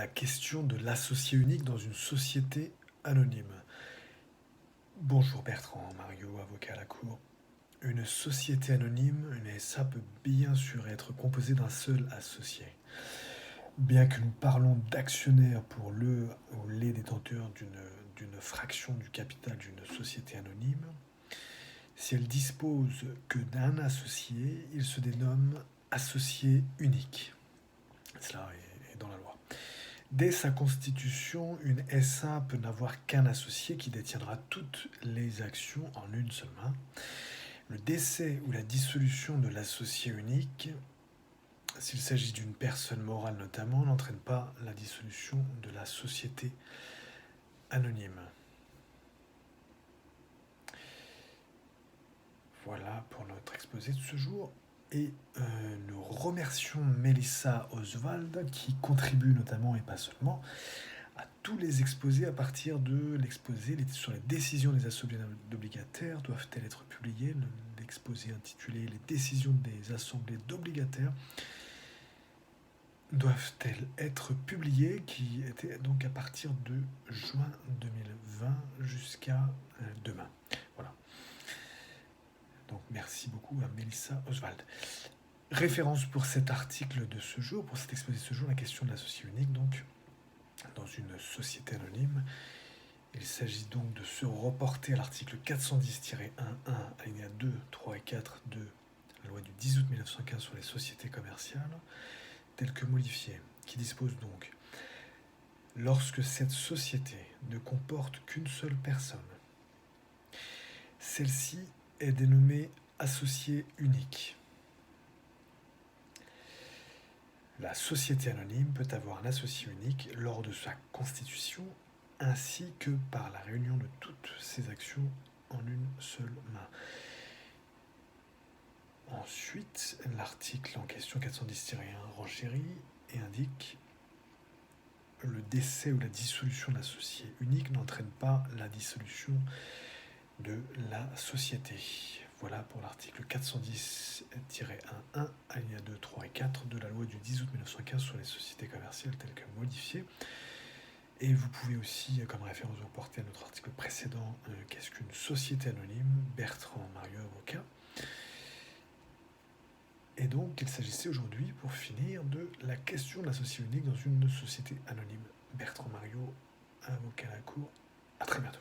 la question de l'associé unique dans une société anonyme. Bonjour Bertrand, Mario, avocat à la cour. Une société anonyme, une SA, peut bien sûr être composée d'un seul associé. Bien que nous parlons d'actionnaires pour le ou les détenteurs d'une fraction du capital d'une société anonyme, si elle dispose que d'un associé, il se dénomme associé unique. Cela est dans la loi. Dès sa constitution, une SA peut n'avoir qu'un associé qui détiendra toutes les actions en une seule main. Le décès ou la dissolution de l'associé unique, s'il s'agit d'une personne morale notamment, n'entraîne pas la dissolution de la société anonyme. Voilà pour notre exposé de ce jour. Et nous remercions Melissa Oswald qui contribue notamment et pas seulement à tous les exposés à partir de l'exposé sur les décisions des assemblées d'obligataires. Doivent-elles être publiées? L'exposé intitulé Les décisions des assemblées d'obligataires doivent-elles être publiées, qui était donc à partir de juin 2020 jusqu'à demain. Voilà. Donc merci beaucoup à Melissa Oswald. Référence pour cet article de ce jour, pour cet exposé de ce jour, la question de l'associé unique, donc dans une société anonyme. Il s'agit donc de se reporter à l'article 410-1.1, alinéa 2, 3 et 4 de la loi du 10 août 1915 sur les sociétés commerciales, tel que modifié, qui dispose donc: lorsque cette société ne comporte qu'une seule personne, celle-ci est dénommée associé unique. La société anonyme peut avoir un associé unique lors de sa constitution ainsi que par la réunion de toutes ses actions en une seule main. Ensuite, l'article en question 410-1 renchérit et indique: le décès ou la dissolution de l'associé unique n'entraîne pas la dissolution de la société. Voilà pour l'article 410-1.1, alinéa 2, 3 et 4 de la loi du 10 août 1915 sur les sociétés commerciales telles que modifiées. Et vous pouvez aussi, comme référence, vous porter à notre article précédent, qu'est-ce qu'une société anonyme, Bertrand Mario, avocat. Et donc, il s'agissait aujourd'hui, pour finir, de la question de l'associé unique dans une société anonyme. Bertrand Mario, avocat à la cour. À très bientôt.